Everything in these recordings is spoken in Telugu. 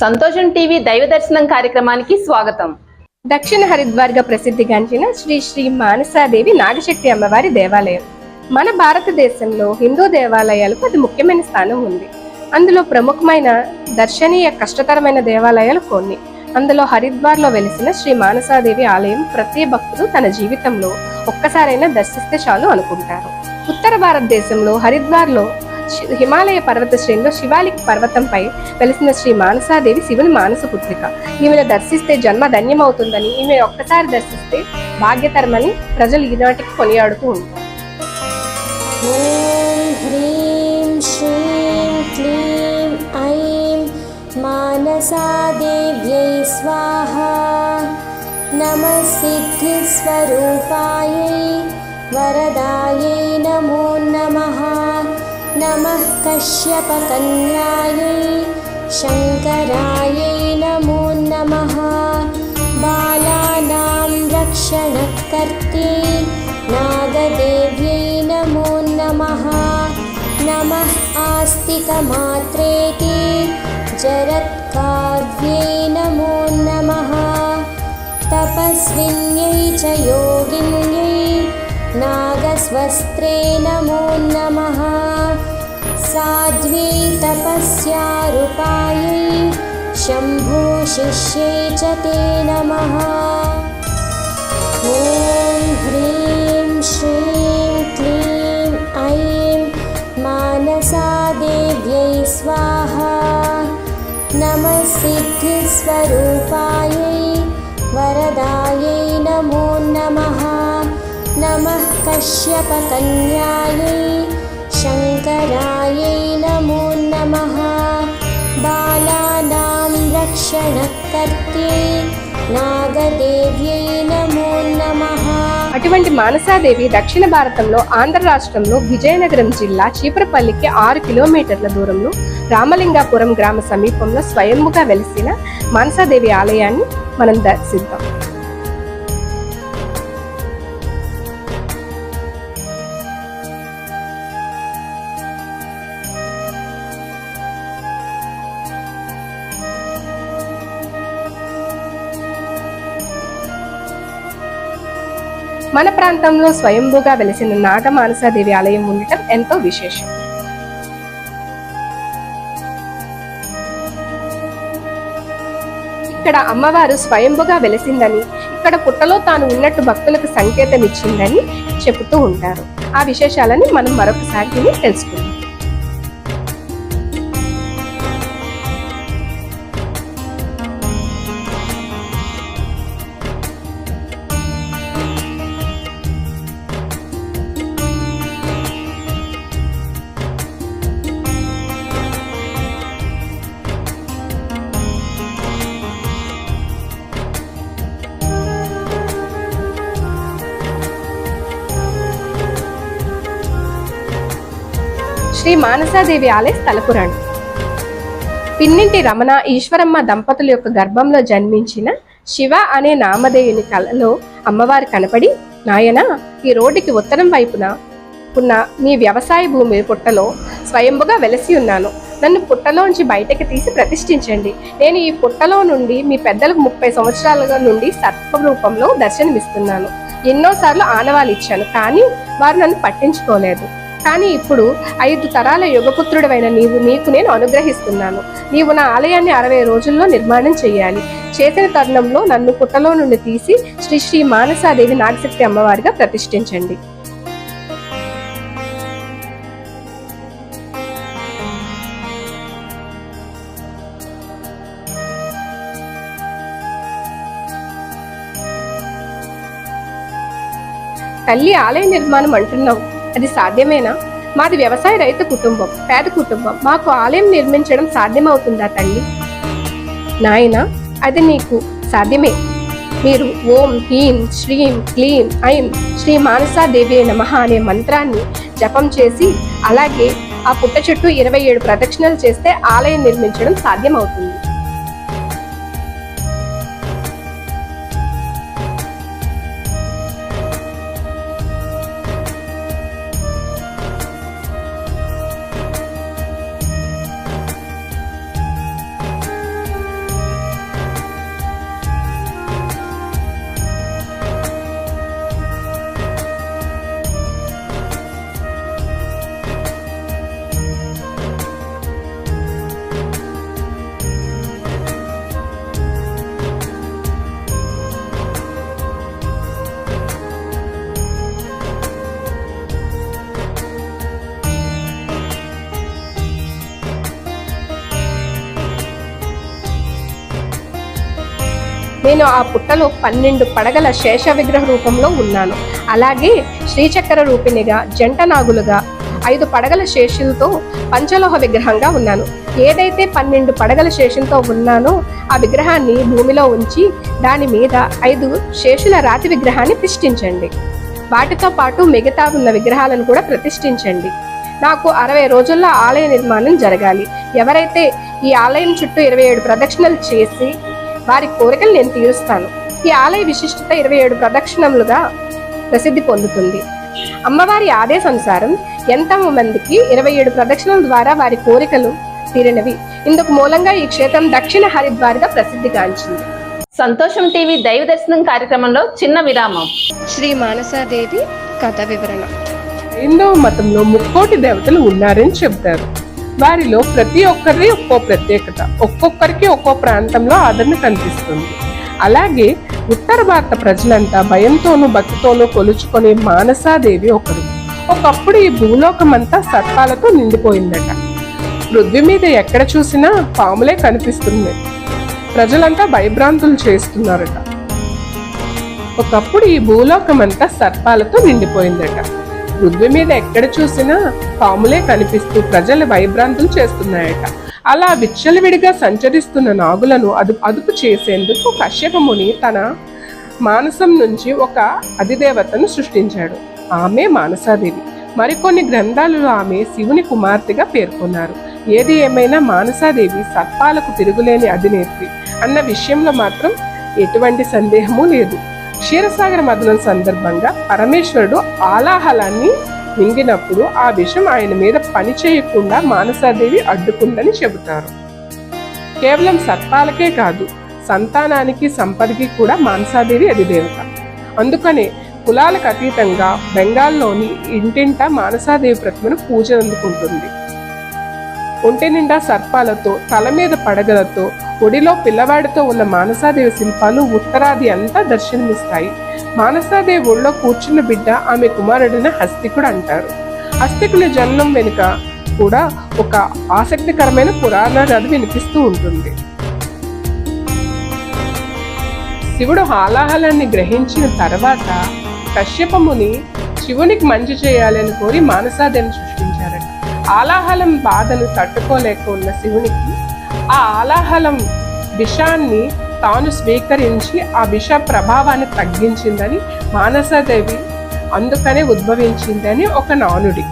సంతోషం టీవీ దైవ దర్శనం కార్యక్రమానికి స్వాగతం. దక్షిణ హరిద్వార్గా ప్రసిద్ధిగాంచిన శ్రీ శ్రీ మానసాదేవి నాగశక్తి అమ్మవారి దేవాలయం మన భారతదేశంలో హిందూ దేవాలయాలకు అది ముఖ్యమైన స్థానం ఉంది. అందులో ప్రముఖమైన దర్శనీయ కష్టతరమైన దేవాలయాలు కొన్ని. అందులో హరిద్వార్లో వెలిసిన శ్రీ మానసాదేవి ఆలయం ప్రతి భక్తుడు తన జీవితంలో ఒక్కసారైనా దర్శిస్తే చాలు అనుకుంటారు. ఉత్తర భారతదేశంలో హరిద్వార్లో హిమాలయ పర్వత శ్రేణిలో శివాలిక్ పర్వతంపై వెలిసిన శ్రీ మానసాదేవి శివుని మానస పుత్రిక. ఈమెను దర్శిస్తే జన్మ ధన్యమవుతుందని, ఈమె ఒక్కసారి దర్శిస్తే భాగ్యతరమని ప్రజలు ఈనాటికి కొనియాడుతూ ఉంటారు. ఓం హ్రీం శ్రీం క్లీం ఐం మానసాదేవ్యై స్వాహా. నమః సిద్ధిస్వరూపాయై వరదాయై నమో నమః. నమః కశ్యపకన్యాయై శంకరాయై నమో నమః. బాలానాం రక్షణకర్తే నాగదేవ్యై నమో నమః. నమః ఆస్తికమాత్రేతి జరత్కార్యై నమో నమః. తపస్విన్యై చ యోగిన్యై నాగస్వస్త్రే నమో నమః. సాధ్వై తపస్యారూపాయై శంభో శిష్యై చ తే నమః. ఓం హ్రీం శ్రీం క్లీం ఐం మానసాదేవ్యై స్వాహా. నమః సిద్ధిస్వరూపాయై వరదాయై నమో నమః. నమః కశ్యపకన్యాయై శంకరాయై నమో నమః. బాలానాం రక్షణకర్తే నాగదేవ్యై నమో నమః. అటువంటి మానసాదేవి దక్షిణ భారతంలో ఆంధ్ర రాష్ట్రంలో విజయనగరం జిల్లా చీపురపల్లికి 6 కిలోమీటర్ల దూరంలో రామలింగాపురం గ్రామ సమీపంలో స్వయంభుగా వెలిసిన మానసాదేవి ఆలయాన్ని మనం దర్శిద్దాం. మన ప్రాంతంలో స్వయంభూగా వెలిసిన నాగ మానసాదేవి ఆలయం ఉండటం ఎంతో విశేషం. ఇక్కడ అమ్మవారు స్వయంభుగా వెలిసిందని, ఇక్కడ పుట్టలో తాను ఉన్నట్టు భక్తులకు సంకేతం ఇచ్చిందని చెబుతూ ఉంటారు. ఆ విశేషాలని మనం మరొకసారి తెలుసుకుందాం. శ్రీ మానసాదేవి ఆలయ స్థల పురాణం. పిన్నింటి రమణ ఈశ్వరమ్మ దంపతుల యొక్క గర్భంలో జన్మించిన శివ అనే నామధేయుని కలలో అమ్మవారు కనపడి, నాయన, ఈ రోడ్డుకి ఉత్తరం వైపున ఉన్న మీ వ్యవసాయ భూమి పుట్టలో స్వయంభుగా వెలసి ఉన్నాను. నన్ను పుట్టలోంచి బయటకి తీసి ప్రతిష్ఠించండి. నేను ఈ పుట్టలో నుండి మీ పెద్దలకు 30 సంవత్సరాల నుండి సర్ప రూపంలో దర్శనమిస్తున్నాను. ఎన్నోసార్లు ఆనవాళ్ళు ఇచ్చాను, కానీ వారు నన్ను పట్టించుకోలేదు. కానీ ఇప్పుడు 5 తరాల యుగపుత్రుడవైన నీకు నేను అనుగ్రహిస్తున్నాను. నీవు నా ఆలయాన్ని 60 రోజుల్లో నిర్మాణం చేయాలి. చేసిన తరుణంలో నన్ను పుట్టలో నుండి తీసి శ్రీ శ్రీ మానసాదేవి నాగశక్తి అమ్మవారిగా ప్రతిష్ఠించండి. తల్లి, ఆలయ నిర్మాణం అంటున్నావు, అది సాధ్యమేనా? మాది వ్యవసాయ రైతు కుటుంబం, పేద కుటుంబం. మాకు ఆలయం నిర్మించడం సాధ్యమవుతుందా తల్లి? నాయన, అది నీకు సాధ్యమే. మీరు ఓం హ్రీం శ్రీం క్లీం ఐం శ్రీ మానసాదేవి నమః అనే మంత్రాన్ని జపం చేసి, అలాగే ఆ పుట్ట చుట్టూ 27 ప్రదక్షిణలు చేస్తే ఆలయం నిర్మించడం సాధ్యమవుతుంది. నేను ఆ పుట్టలో 12 పడగల శేష విగ్రహ రూపంలో ఉన్నాను. అలాగే శ్రీచక్ర రూపిణిగా, జంట నాగులుగా, 5 పడగల శేషులతో పంచలోహ విగ్రహంగా ఉన్నాను. ఏదైతే 12 పడగల శేషంతో ఉన్నానో ఆ విగ్రహాన్ని భూమిలో ఉంచి దాని మీద 5 శేషుల రాతి విగ్రహాన్ని ప్రతిష్ఠించండి. వాటితో పాటు మిగతా ఉన్న విగ్రహాలను కూడా ప్రతిష్ఠించండి. నాకు 60 రోజుల్లో ఆలయ నిర్మాణం జరగాలి. ఎవరైతే ఈ ఆలయం చుట్టూ 27 ప్రదక్షిణలు చేసి వారి కోరికలు నేను తీరుస్తాను. ఈ ఆలయ విశిష్టత 27 ప్రదక్షిణములుగా ప్రసిద్ధి పొందుతుంది. అమ్మవారి ఆదేశానుసారం ఎంతో మందికి 27 ప్రదక్షిణల ద్వారా వారి కోరికలు తీరినవి. ఇందుకు మూలంగా ఈ క్షేత్రం దక్షిణ హరిద్వార్గా ప్రసిద్ధిగాంచింది. సంతోషం టీవీ దైవ దర్శనం కార్యక్రమంలో చిన్న విరామం. శ్రీ మానసాదేవి కథ వివరణ. హైందవ మతంలో 3 దేవతలు ఉన్నారని చెబుతారు. వారిలో ప్రతి ఒక్కరిది ఒక్కో ప్రత్యేకత, ఒక్కొక్కరికి ఒక్కో ప్రాంతంలో ఆదరణ కనిపిస్తుంది. అలాగే ఉత్తర భారత ప్రజలంతా భయంతోనూ భక్తితోనూ కొలుచుకునే మానసాదేవి ఒకరు. ఒకప్పుడు ఈ భూలోకమంతా సర్పాలతో నిండిపోయిందట. పృథ్వీ మీద ఎక్కడ చూసినా పాములే కనిపిస్తున్నాయి. ప్రజలంతా భయభ్రాంతులు చేస్తున్నారట. ఒకప్పుడు ఈ భూలోకమంతా సర్పాలతో నిండిపోయిందట. పృథ్వీ మీద ఎక్కడ చూసినా పాములే కనిపిస్తూ ప్రజలు భయభ్రాంతులు చేస్తున్నాయట. అలా విచ్చలవిడిగా సంచరిస్తున్న నాగులను అదుపు చేసేందుకు కశ్యప ముని తన మానసం నుంచి ఒక అధిదేవతను సృష్టించాడు. ఆమె మానసాదేవి. మరికొన్ని గ్రంథాలలో ఆమె శివుని కుమార్తెగా పేర్కొన్నారు. ఏది ఏమైనా మానసాదేవి సర్పాలకు తిరుగులేని అధినేత్రి అన్న విషయంలో మాత్రం ఎటువంటి సందేహము లేదు. క్షీరసాగర మథనం సందర్భంగా పరమేశ్వరుడు ఆలాహలాన్ని మింగినప్పుడు ఆ విషం ఆయన మీద పని చేయకుండా మానసాదేవి అడ్డుకుందని చెబుతారు. కేవలం సర్పాలకే కాదు, సంతానానికి సంపదకి కూడా మానసాదేవి అధిదేవత. అందుకనే కులాలకు అతీతంగా బెంగాల్లోని ఇంటింటా మానసాదేవి ప్రతిమను పూజ అందుకుంటుంది. ఒంటి నిండా సర్పాలతో, తల మీద పడగలతో, ఒడిలో పిల్లవాడితో ఉన్న మానసాదేవి శిల్పాలు ఉత్తరాది అంతా దర్శనమిస్తాయి. మానసాదేవి ఒళ్ళో కూర్చున్న బిడ్డ ఆమె కుమారుడిని హస్తికుడు అంటారు. హస్తికుని జన్మం వెనుక కూడా ఒక ఆసక్తికరమైన పురాణ కథ వినిపిస్తూ ఉంటుంది. శివుడు హాలాహలాన్ని గ్రహించిన తర్వాత కశ్యప ముని శివునికి మంచి చేయాలని కోరి మానసాదేవిని సృష్టించారట. ఆలాహలం బాధను తట్టుకోలేక ఉన్న శివునికి ఆ ఆలాహలం విషాన్ని తాను స్వీకరించి ఆ విష ప్రభావాన్ని తగ్గించిందని మానసాదేవి అందుకనే ఉద్భవించిందని ఒక నానుడి.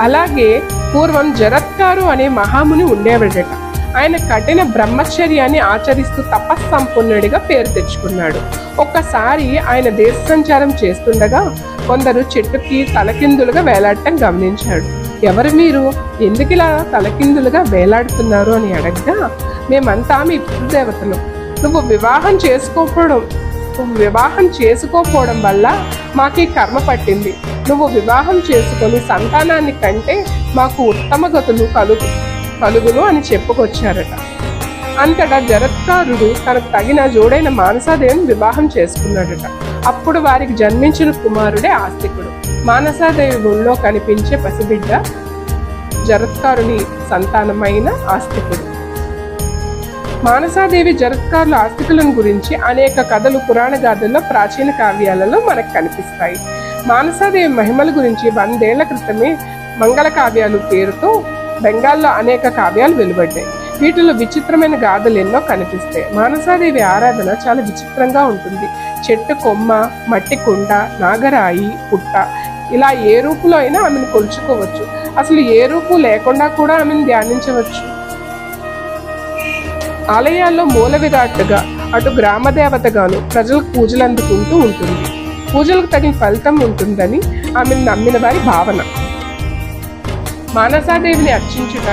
అలాగే పూర్వం జరత్కారు అనే మహాముని ఉండేవాడట. ఆయన కఠిన బ్రహ్మచర్యాన్ని ఆచరిస్తూ తపస్సంపన్నుడిగా పేరు తెచ్చుకున్నాడు. ఒక్కసారి ఆయన దేశ సంచారం చేస్తుండగా కొందరు చెట్టుకి తలకిందులుగా వేలాడటం గమనించాడు. ఎవరు మీరు, ఎందుకు ఇలా తలకిందులుగా వేలాడుతున్నారు అని అడగగా, మేమంతా మీ పితృదేవతలు. నువ్వు వివాహం చేసుకోకపోవడం వల్ల మాకు ఈ కర్మ పట్టింది. నువ్వు వివాహం చేసుకొని సంతానాన్ని కంటే మాకు ఉత్తమ గతులు కలుగును అని చెప్పుకొచ్చారట. అంతటా జరత్కారుడు తనకు తగిన జోడైన మానసాదేవిని వివాహం చేసుకున్నాడట. అప్పుడు వారికి జన్మించిన కుమారుడే ఆస్తికుడు. మానసాదేవి ఒళ్ళో కనిపించే పసిబిడ్డ జరత్కారుని సంతానమైన ఆస్తికుడు. మానసాదేవి జరత్కారుల ఆస్తికులను గురించి అనేక కథలు పురాణ గాథల్లో, ప్రాచీన కావ్యాలలో మనకు కనిపిస్తాయి. మానసాదేవి మహిమల గురించి 100 ఏళ్ల క్రితమే మంగళ కావ్యాలు పేరుతో బెంగాల్లో అనేక కావ్యాలు వెలువడ్డాయి. వీటిలో విచిత్రమైన గాథలు ఎన్నో కనిపిస్తాయి. మానసాదేవి ఆరాధన చాలా విచిత్రంగా ఉంటుంది. చెట్టు కొమ్మ, మట్టి కుండ, నాగరాయి, పుట్ట, ఇలా ఏ రూపులో అయినా ఆమెను కొలుచుకోవచ్చు. అసలు ఏ రూపు లేకుండా కూడా ఆమెను ధ్యానించవచ్చు. ఆలయాల్లో మూల విరాట్టుగా, అటు గ్రామ దేవతగాను ప్రజలకు పూజలు అందుకుంటూ ఉంటుంది. పూజలకు తగిన ఫలితం ఉంటుందని ఆమెను నమ్మిన వారి భావన. మానసాదేవిని అర్చించుట,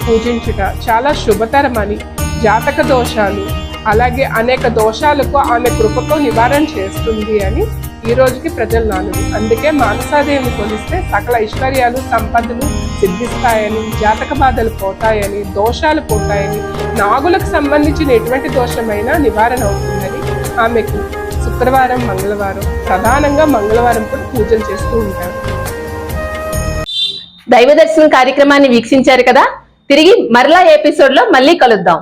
పూజించుట చాలా శుభతరమని, జాతక దోషాలు అలాగే అనేక దోషాలకు ఆమె కృపతో నివారణ చేస్తుంది అని ఈ రోజుకి ప్రజలు నానుడు. అందుకే మానసాదేవిని కొలిస్తే సకల ఐశ్వర్యాలు, సంపదలు సిద్ధిస్తాయని, జాతక బాధలు పోతాయని, దోషాలు పోతాయని, నాగులకు సంబంధించిన ఎటువంటి దోషమైనా నివారణ అవుతుందని ఆమెకు శుక్రవారం, మంగళవారం, ప్రధానంగా మంగళవారం కూడా పూజలు చేస్తూ ఉంటారు. దైవ దర్శనం కార్యక్రమాన్ని వీక్షించారు కదా, తిరిగి మరలా ఎపిసోడ్ లో మళ్ళీ కలుద్దాం.